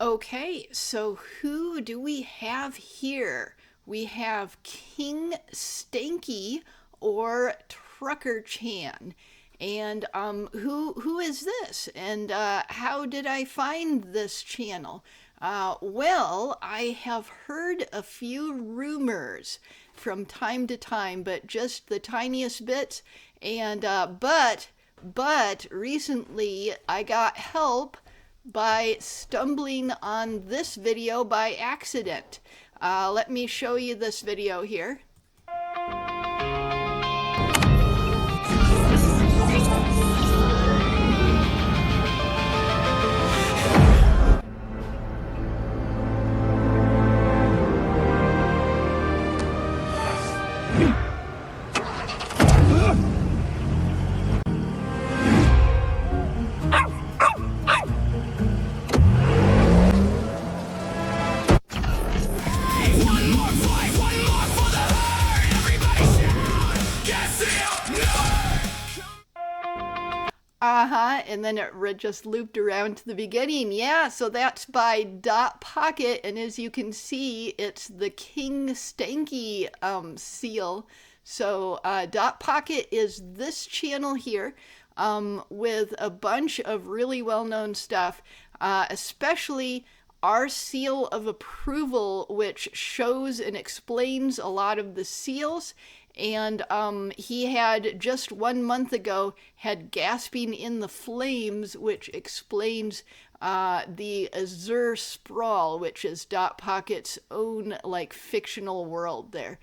Okay, so who do we have here? We have King Stanky or Trucker Chan. And who is this? And how did I find this channel? Well, I have heard a few rumors from time to time, but just the tiniest bits. And but recently I got help by stumbling on this video by accident. Let me show you this video here. And then it just looped around to the beginning. Yeah, so that's by DotPockett, and as you can see, it's the King Stanky seal. So DotPockett is this channel here with a bunch of really well-known stuff, especially our seal of approval, which shows and explains a lot of the seals. And he had just 1 month ago had Gasping in the Flames, which explains the Azure Sprawl, which is DotPockett's own like fictional world there.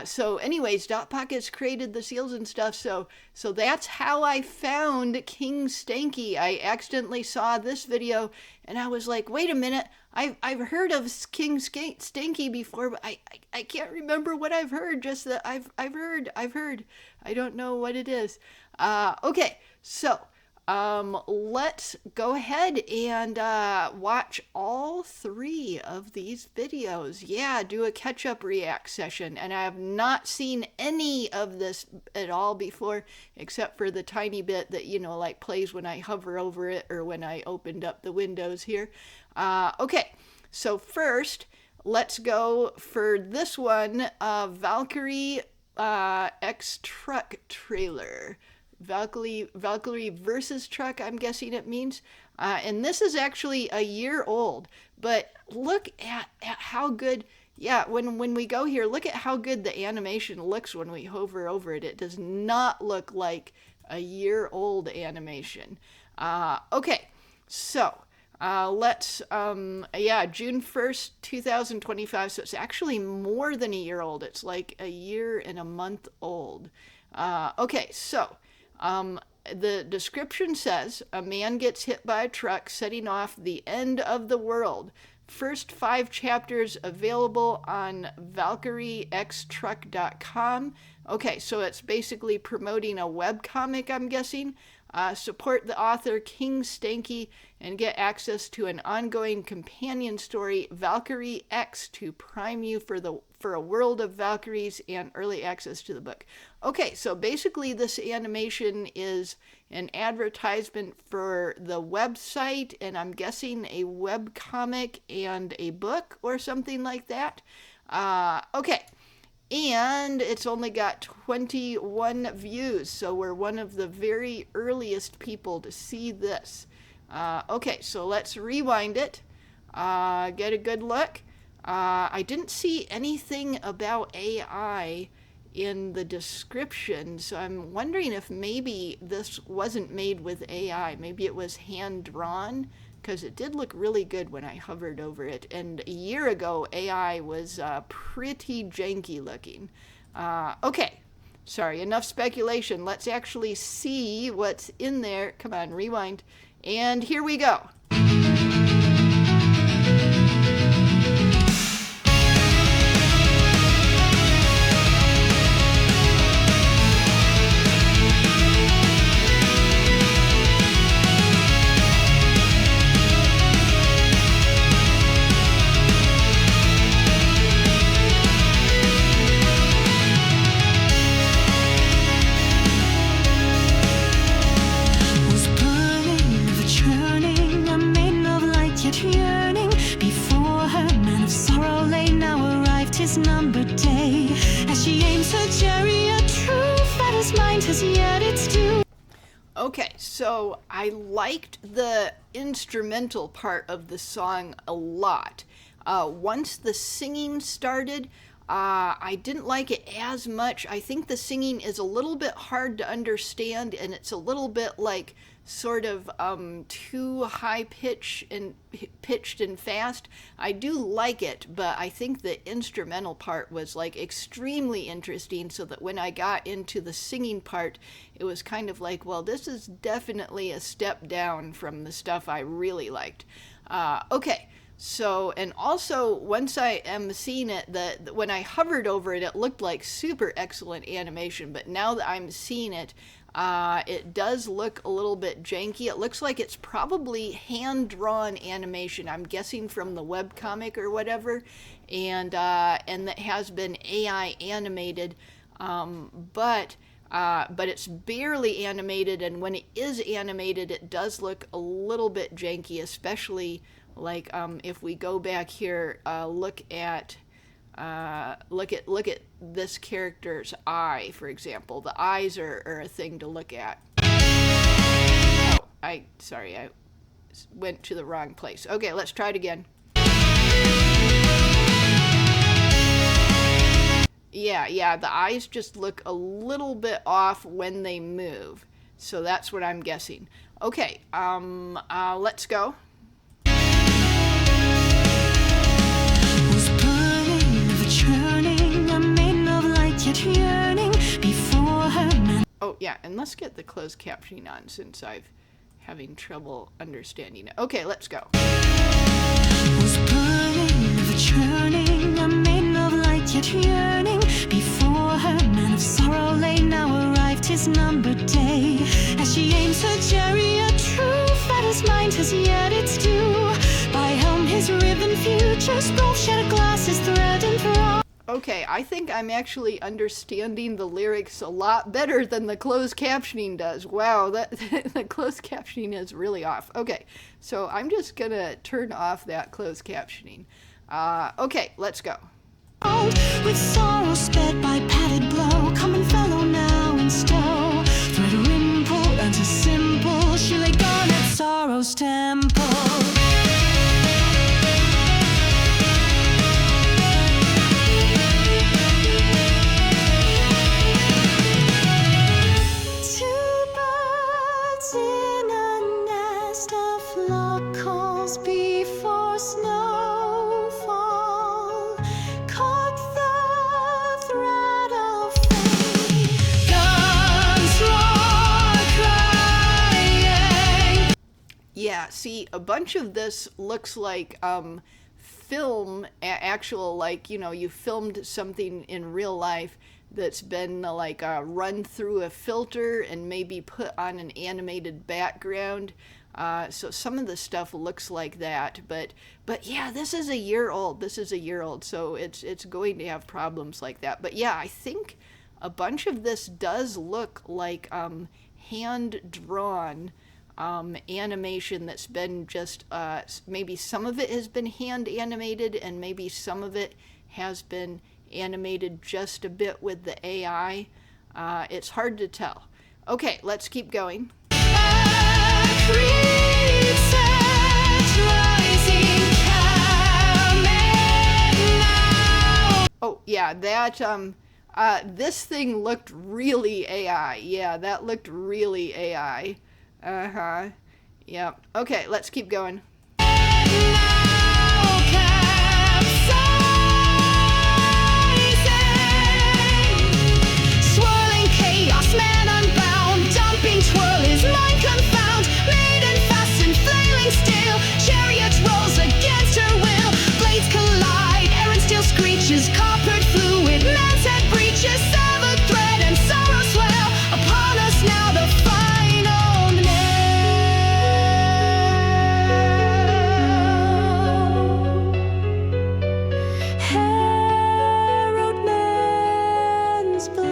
So anyways, DotPockett's created the seals and stuff, so that's how I found King Stanky. I accidentally saw this video and I was like, wait a minute, I've heard of King Stanky before, but I can't remember what I've heard, just that I've heard. I don't know what it is. Okay, so let's go ahead and watch all 3 of these videos. Yeah, do a catch-up react session. And I have not seen any of this at all before, except for the tiny bit that, you know, like plays when I hover over it or when I opened up the windows here. Okay, so first, let's go for this one, Valkyrie X Truck trailer. Valkyrie versus Truck, I'm guessing it means. And this is actually a year old, but look at how good, yeah, when we go here, look at how good the animation looks when we hover over it. It does not look like a year old animation. Okay, so let's, yeah, June 1st, 2025, so it's actually more than a year old. It's like a year and a month old. Okay, so the description says, a man gets hit by a truck setting off the end of the world. First 5 chapters available on ValkyrieXTruck.com. Okay, so it's basically promoting a webcomic, I'm guessing. Support the author King Stanky and get access to an ongoing companion story, Valkyrie X, to prime you for a world of Valkyries and early access to the book. Okay, so basically this animation is an advertisement for the website, and I'm guessing a webcomic and a book or something like that. Okay. And it's only got 21 views, so we're one of the very earliest people to see this. Okay, so let's rewind it, get a good look. I didn't see anything about AI in the description, so I'm wondering if maybe this wasn't made with AI. Maybe it was hand-drawn, because it did look really good when I hovered over it. And a year ago, AI was pretty janky looking. Okay, sorry, enough speculation. Let's actually see what's in there. Come on, rewind. And here we go. Was burning, the churning, a maiden of light yet yearning, his numbered day. As she aims her chariot, truth that his mind has yet its due. Okay, so I liked the instrumental part of the song a lot. Once the singing started, I didn't like it as much. I think the singing is a little bit hard to understand, and it's a little bit like sort of too high pitched and fast. I do like it, but I think the instrumental part was like extremely interesting, so that when I got into the singing part, it was kind of like, well, this is definitely a step down from the stuff I really liked. Okay. So, and also, once I am seeing it, when I hovered over it, it looked like super excellent animation, but now that I'm seeing it, it does look a little bit janky. It looks like it's probably hand-drawn animation, I'm guessing from the webcomic or whatever, and that has been AI animated, but it's barely animated, and when it is animated, it does look a little bit janky, especially like if we go back here, look at this character's eye, for example. The eyes are a thing to look at. Oh, I went to the wrong place. Okay, let's try it again. Yeah, the eyes just look a little bit off when they move. So that's what I'm guessing. Okay, let's go. Oh yeah, and let's get the closed captioning on, since I'm having trouble understanding it. Okay, let's go. Was burning of a churning, a maiden of light yet yearning. Before her, man of sorrow lay, now arrived his numbered day. As she aims her chariot, truth that his mind has yet its due. By helm his riven future, Sprawl shattered glasses, thread and throb. Okay, I think I'm actually understanding the lyrics a lot better than the closed captioning does. Wow, the closed captioning is really off. Okay, so I'm just gonna turn off that closed captioning. Okay, let's go. With sorrow sped by padded blow, common fellow now in stow. Thread a wimple unto simple, she lay gone at sorrow's temple. Yeah, see, a bunch of this looks like film, actual, like, you know, you filmed something in real life that's been like run through a filter and maybe put on an animated background. So some of the stuff looks like that, but yeah, this is a year old. This is a year old, so it's going to have problems like that. But yeah, I think a bunch of this does look like hand-drawn animation that's been just maybe some of it has been hand animated, and maybe some of it has been animated just a bit with the AI. It's hard to tell. Okay, let's keep going. Oh yeah, that this thing looked really AI. Yeah, that looked really AI. Uh-huh. Yeah. Okay, let's keep going. Swirling chaos, man unbound, dumping twirl is mind confound. Maiden fastened, flailing still, chariot rolls against her will. Blades collide, errant steel screeches, coppered fluid, man's head breaches, severed thread and sorrow swell. Upon us now the final nail. Harrowed man's blight.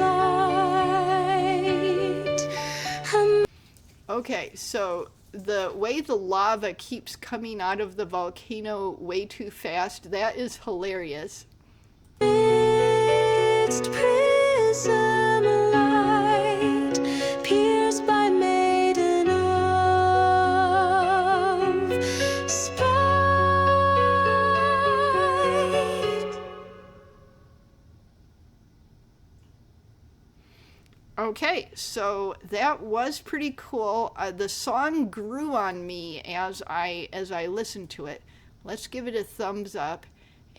Okay, so the way the lava keeps coming out of the volcano way too fast, that is hilarious. Midst prism light, pierced by maiden of spite. Okay, so that was pretty cool. The song grew on me as I listened to it. Let's give it a thumbs up.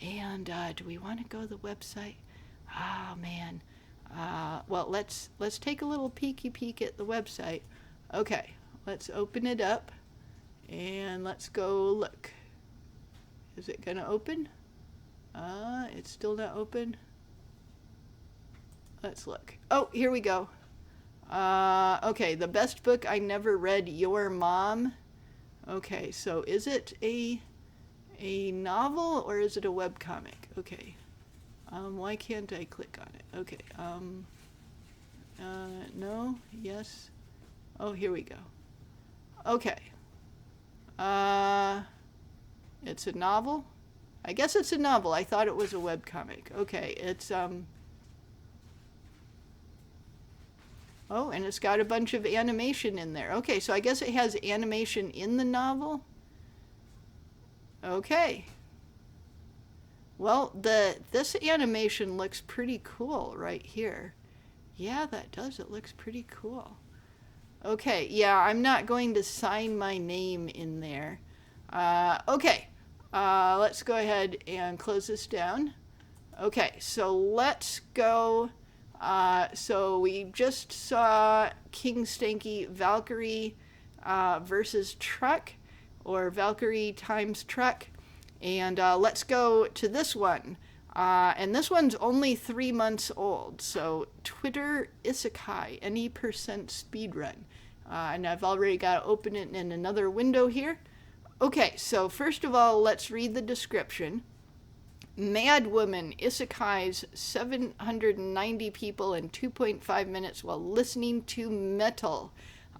And do we want to go to the website? Oh man. Well, let's take a little peeky peek at the website. Okay, let's open it up and let's go look. Is it gonna open? It's still not open. Let's look. Oh, here we go. Okay, the best book I never read, Your Mom. Okay, so is it a novel or is it a webcomic? Okay. Why can't I click on it? Okay. No, yes. Oh, here we go. Okay. It's a novel? I guess it's a novel. I thought it was a webcomic. Okay, it's oh, and it's got a bunch of animation in there. Okay, so I guess it has animation in the novel. Okay. Well, this animation looks pretty cool right here. Yeah, that does. It looks pretty cool. Okay, yeah, I'm not going to sign my name in there. Okay, let's go ahead and close this down. Okay, so let's go. So we just saw King Stanky Valkyrie versus Truck, or Valkyrie times Truck. And let's go to this one. And this one's only 3 months old. So Twitter Isekai Any speedrun. And I've already got to open it in another window here. Okay, so first of all, let's read the description. Mad woman isekais 790 people in 2.5 minutes while listening to metal.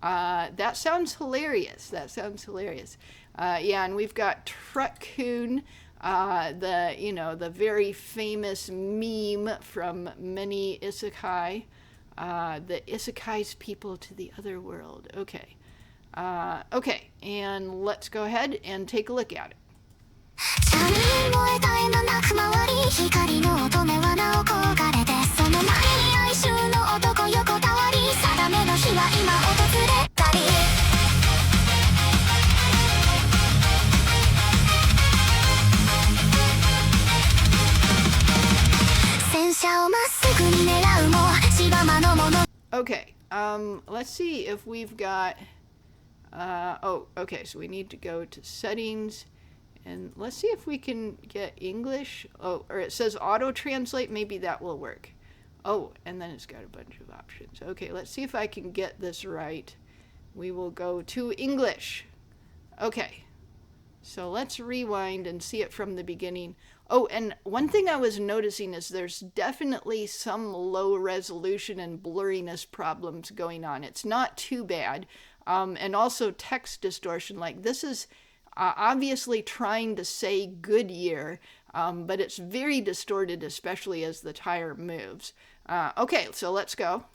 That sounds hilarious. Yeah, and we've got Truck-kun, the very famous meme from many isekai, that isekais people to the other world. Okay. Okay, and let's go ahead and take a look at it. Okay, let's see if we've got, okay, so we need to go to settings, and let's see if we can get English. Oh, or it says auto translate, maybe that will work. Oh, and then it's got a bunch of options. Okay, let's see if I can get this right. We will go to English. Okay, so let's rewind and see it from the beginning. Oh, and one thing I was noticing is there's definitely some low resolution and blurriness problems going on. It's not too bad. And also text distortion. Like this is obviously trying to say Goodyear, but it's very distorted, especially as the tire moves. Okay, so let's go.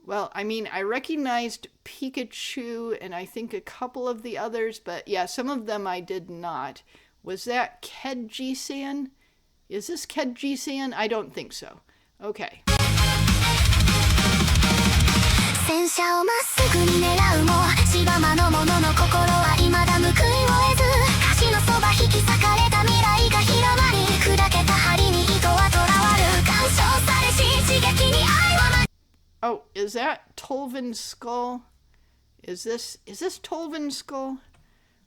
Well, I mean, I recognized Pikachu and I think a couple of the others, but yeah, some of them I did not. Was that Kedji-san? Is this Kedji-san? I don't think so. Okay. Oh, is that Tolvan Skull? Is this Tolvan Skull?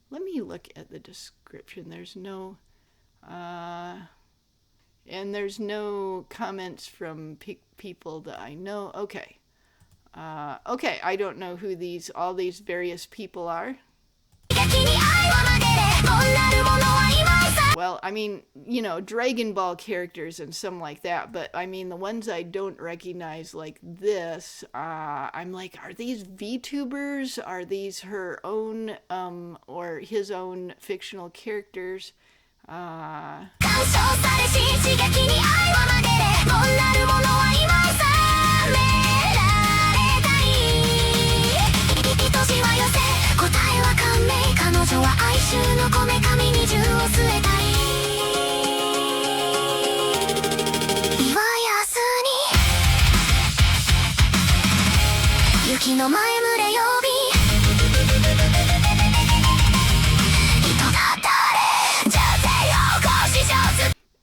Let me look at the description. There's no, and there's no comments from people that I know. Okay. Okay, I don't know who all these various people are. Well, I mean, you know, Dragon Ball characters and some like that, but I mean, the ones I don't recognize like this, I'm like, are these VTubers? Are these her own, or his own fictional characters?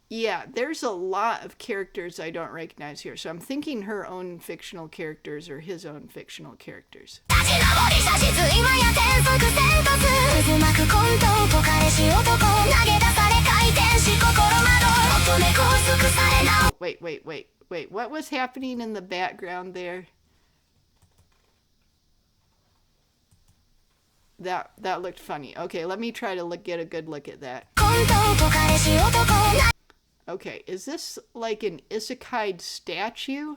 Yeah, there's a lot of characters I don't recognize here, so I'm thinking her own fictional characters or his own fictional characters. Wait, what was happening in the background there? That looked funny. Okay, let me try to get a good look at that. Okay, is this like an isekai statue?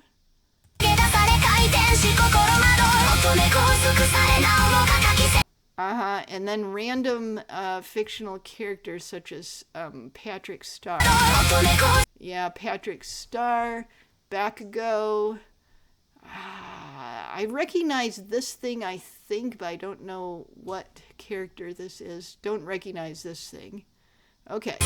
And then random fictional characters such as Patrick Star. Yeah, Patrick Star, Bakugo. I recognize this thing, I think, but I don't know what character this is. Don't recognize this thing. Okay.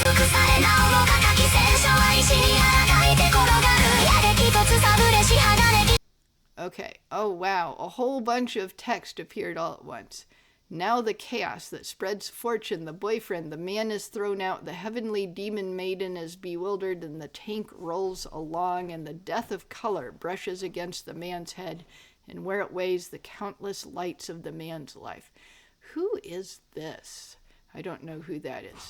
Okay. Oh, wow. A whole bunch of text appeared all at once. Now the chaos that spreads fortune, the boyfriend, the man is thrown out, the heavenly demon maiden is bewildered, and the tank rolls along, and the death of color brushes against the man's head, and where it weighs the countless lights of the man's life. Who is this? I don't know who that is.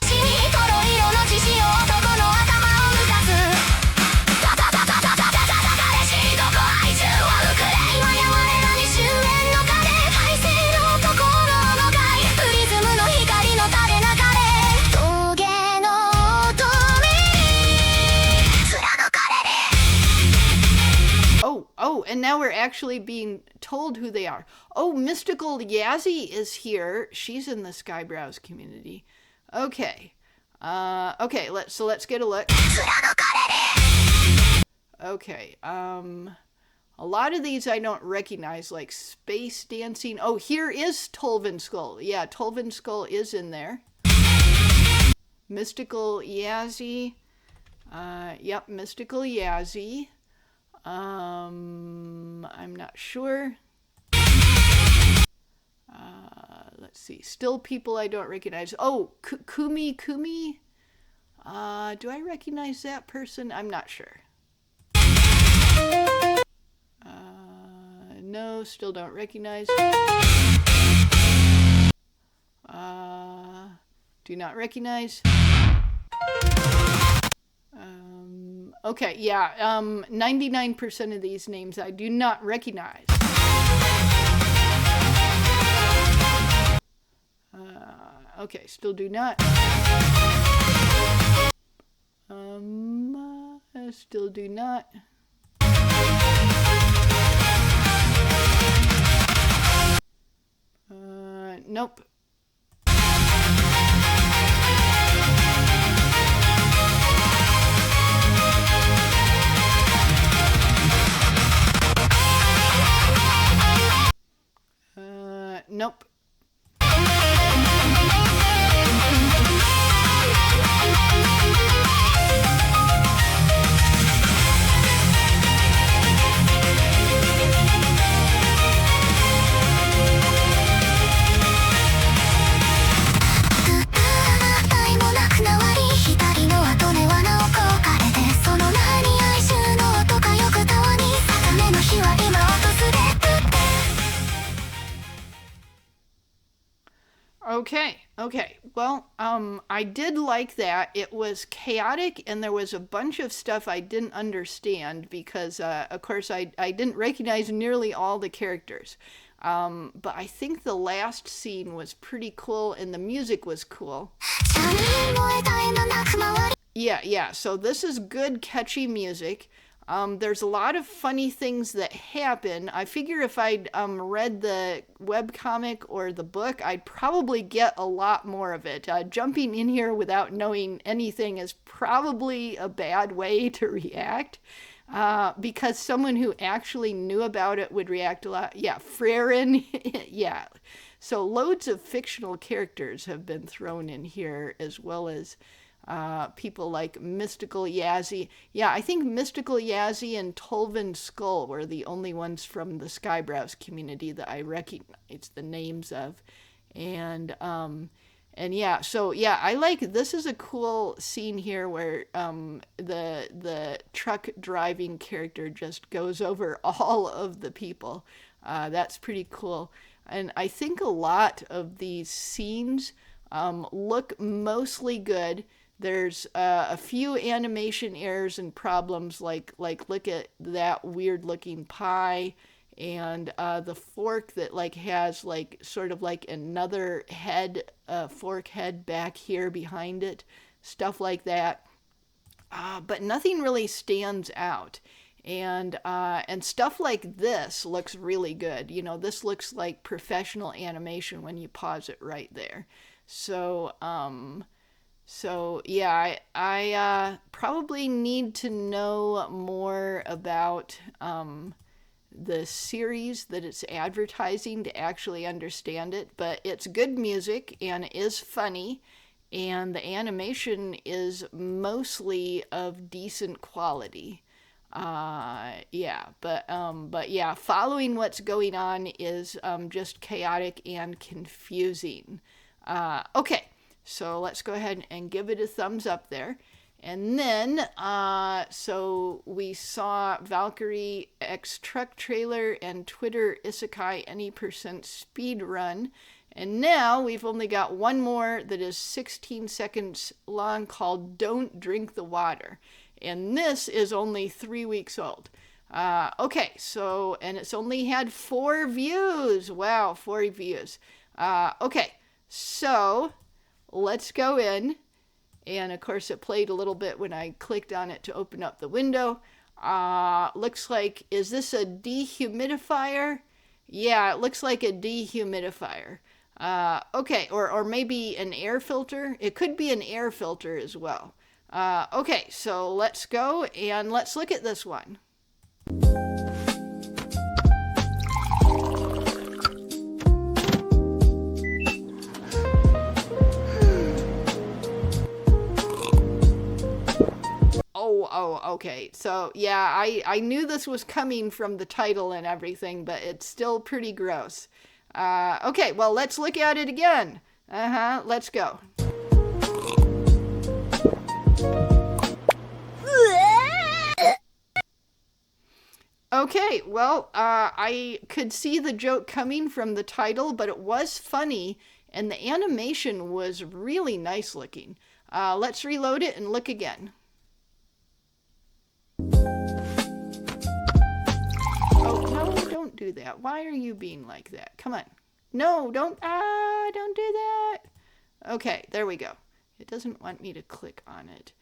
Oh, and now we're actually being told who they are. Oh, Mystical Yazzy is here. She's in the Skyebrows community. Okay. Okay, let's get a look. Okay, a lot of these I don't recognize, like Space Dancing. Oh, here is Tolvan Skull. Yeah, Tolvan Skull is in there. Mystical Yazzy. Yep, Mystical Yazzy. I'm not sure. Let's see. Still people I don't recognize. Oh, Kumi. Do I recognize that person? I'm not sure. No, still don't recognize. Do not recognize. Okay, yeah, 99% of these names I do not recognize. Okay, still do not. Still do not. Nope. Nope. Okay. Well, I did like that. It was chaotic, and there was a bunch of stuff I didn't understand because, of course, I didn't recognize nearly all the characters. But I think the last scene was pretty cool and the music was cool. Yeah, so this is good, catchy music. There's a lot of funny things that happen. I figure if I'd read the webcomic or the book, I'd probably get a lot more of it. Jumping in here without knowing anything is probably a bad way to react. Because someone who actually knew about it would react a lot. Yeah, Frerin, yeah. So loads of fictional characters have been thrown in here, as well as people like Mystical Yazzy. Yeah, I think Mystical Yazzy and Tolvan Skull were the only ones from the Skyebrows community that I recognize the names of. And yeah, so yeah, I like, this is a cool scene here where the truck driving character just goes over all of the people. That's pretty cool. And I think a lot of these scenes look mostly good. There's a few animation errors and problems, like look at that weird looking pie, and the fork that like has like sort of like another head, fork head back here behind it, stuff like that. But nothing really stands out. And stuff like this looks really good. You know, this looks like professional animation when you pause it right there. So yeah, I probably need to know more about the series that it's advertising to actually understand it. But it's good music and is funny, and the animation is mostly of decent quality. Yeah, but yeah, following what's going on is just chaotic and confusing. Okay, so let's go ahead and give it a thumbs up there. And then, so we saw Valkyrie X Truck trailer and Twitter Isekai Any speedrun. And now we've only got one more that is 16 seconds long called Don't Drink the Water. And this is only 3 weeks old. Okay, so, and it's only had 4 views. Wow, 4 views. Okay, so let's go in. And of course it played a little bit when I clicked on it to open up the window. Looks like, is this a dehumidifier? Yeah, it looks like a dehumidifier. Okay, or maybe an air filter. It could be an air filter as well. Okay, so let's go and let's look at this one. Oh, okay. So, yeah, I knew this was coming from the title and everything, but it's still pretty gross. Okay, well, let's look at it again. Let's go. Okay, well, I could see the joke coming from the title, but it was funny, and the animation was really nice looking. Let's reload it and look again. Oh, no, don't do that. Why are you being like that? Come on. No, don't do that. Okay, there we go. It doesn't want me to click on it.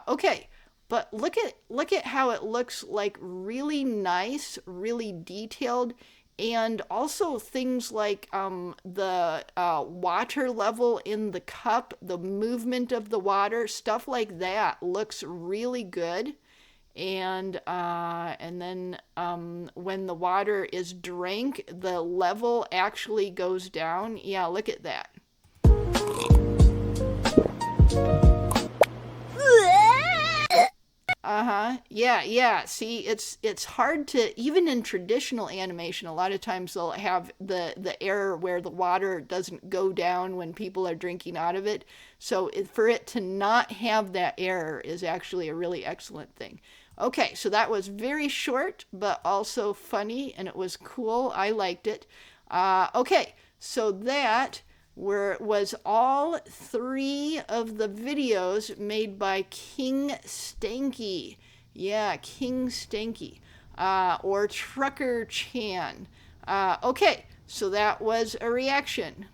Okay, but look at how it looks like really nice, really detailed, and also things like the water level in the cup, the movement of the water, stuff like that looks really good. And then when the water is drank, the level actually goes down. Yeah, look at that. Yeah. See, it's hard to, even in traditional animation, a lot of times they'll have the error where the water doesn't go down when people are drinking out of it. So for it to not have that error is actually a really excellent thing. Okay, so that was very short, but also funny, and it was cool. I liked it. Okay, so that was all 3 of the videos made by King Stanky. Yeah, King Stanky. Or Trucker Chan. Okay, so that was a reaction.